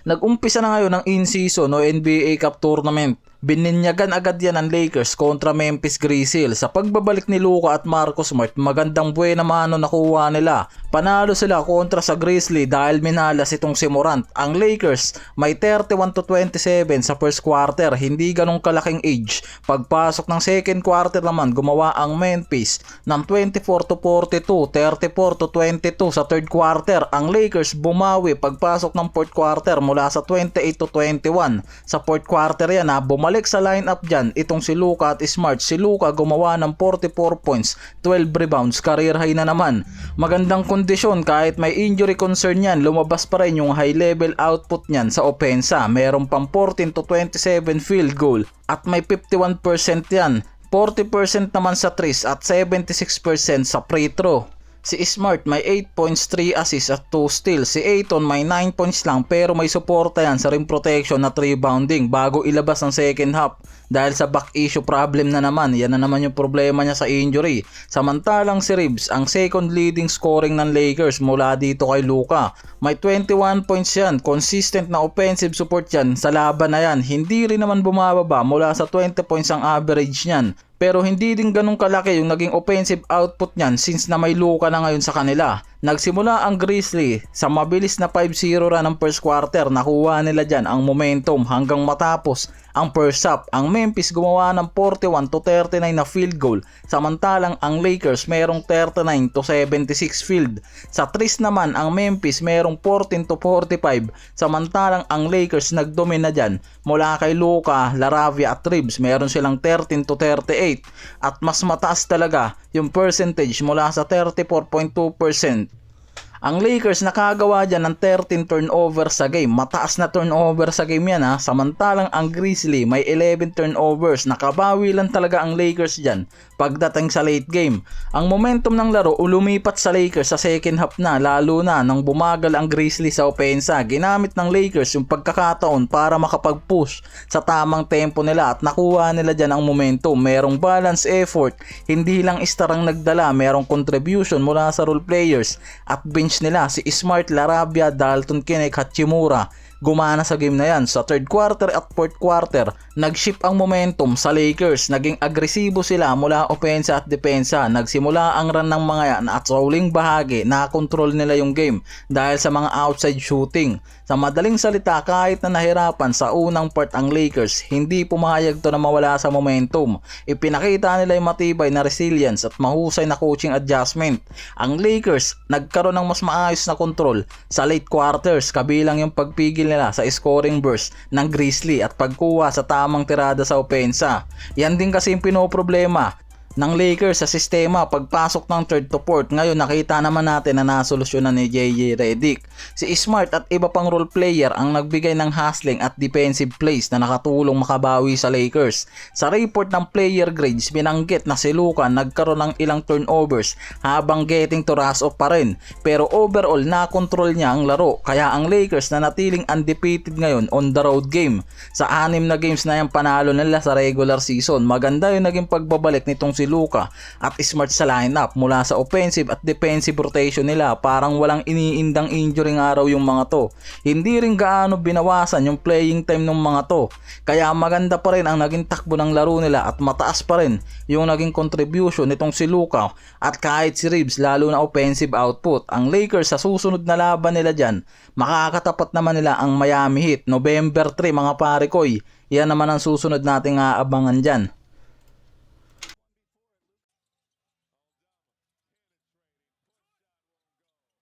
Nag-umpisa na ngayon ang in-season o NBA Cup Tournament. Bininyagan agad yan ng Lakers kontra Memphis Grizzlies. Sa pagbabalik ni Luka at Marcus Smart, magandang buena mano nakuha nila. Panalo sila kontra sa Grizzlies dahil minalas itong si Morant. Ang Lakers may 31-27 sa first quarter, hindi ganong kalaking age. Pagpasok ng second quarter naman, gumawa ang Memphis ng 24-42, 34-22 sa third quarter. Ang Lakers bumawi pagpasok ng fourth quarter mula sa 28-21. Sa fourth quarter yan bumalik sa lineup dyan itong si Luka at Smart. Si Luka gumawa ng 44 points, 12 rebounds, career high na naman. Magandang kondisyon kahit may injury concern yan, lumabas pa rin yung high level output niyan sa opensa. Meron pang 14-27 field goal at may 51% yan. 40% naman sa threes at 76% sa free throw. Si Smart may 8 points, 3 assists at 2 steals. Si Ayton may 9 points lang pero may suporta yan sa rim protection at rebounding bago ilabas ng second half. Dahil sa back issue problem na naman, yan na naman yung problema niya sa injury. Samantalang si Reeves, ang second leading scoring ng Lakers mula dito kay Luka. May 21 points yan, consistent na offensive support yan sa laban na yan. Hindi rin naman bumababa mula sa 20 points ang average niyan. Pero hindi din ganun kalaki yung naging offensive output niyan since na may Luka na ngayon sa kanila. Nagsimula ang Grizzlies sa mabilis na 5-0 run ng first quarter. Nakuha nila dyan ang momentum hanggang matapos ang first half. Ang Memphis gumawa ng 41-39 na field goal. Samantalang ang Lakers merong 39-76 field. Sa threes naman ang Memphis merong 14-45. Samantalang ang Lakers nagdomina dyan. Mula kay Luka, Laravia at Reeves meron silang 13-38. At mas mataas talaga yung percentage mula sa 34.2%. Ang Lakers nakagawa dyan ng 13 turnovers sa game. Mataas na turnover sa game yan Samantalang ang Grizzlies may 11 turnovers. Nakabawi lang talaga ang Lakers dyan pagdating sa late game. Ang momentum ng laro lumipat sa Lakers sa second half na, lalo na nang bumagal ang Grizzlies sa opensa. Ginamit ng Lakers yung pagkakataon para makapag-push sa tamang tempo nila at nakuha nila dyan ang momentum. Merong balance effort, hindi lang star ang nagdala, merong contribution mula sa role players at bench nila. Si Smart, Laravia, Dalton, Kinnick, Hachimura gumana sa game na yan. Sa third quarter at fourth quarter, nag-shift ang momentum sa Lakers. Naging agresibo sila mula opensa at depensa. Nagsimula ang run ng mga yan at sa huling bahagi, nakontrol nila yung game dahil sa mga outside shooting. Sa madaling salita, kahit na nahirapan sa unang part ang Lakers, hindi pumayag to na mawala sa momentum. Ipinakita nila yung matibay na resilience at mahusay na coaching adjustment. Ang Lakers nagkaroon ng mas maayos na control sa late quarters, kabilang yung pagpigil nila sa scoring burst ng Grizzlies at pagkuha sa tamang tirada sa opensa. Yan din kasi yung pinoproblema ng Lakers sa sistema pagpasok ng third to fourth. Ngayon nakita naman natin na nasolusyonan ni JJ Redick. Si Smart at iba pang role player ang nagbigay ng hustling at defensive plays na nakatulong makabawi sa Lakers. Sa report ng player grades, binanggit na si Luka nagkaroon ng ilang turnovers habang getting to rush off pa rin. Pero overall nakontrol niya ang laro, kaya ang Lakers na natiling undefeated ngayon on the road game. Sa 6 na games na yung panalo nila sa regular season, maganda yung naging pagbabalik nitong si Luka at Smart sa lineup. Mula sa offensive at defensive rotation nila, parang walang iniindang injury araw yung mga to. Hindi rin gaano binawasan yung playing time ng mga to, kaya maganda pa rin ang naging takbo ng laro nila at mataas pa rin yung naging contribution nitong si Luka at kahit si Reeves, lalo na offensive output. Ang Lakers sa susunod na laban nila dyan, makakatapat naman nila ang Miami Heat November 3 mga pare koy. Yan naman ang susunod nating aabangan dyan.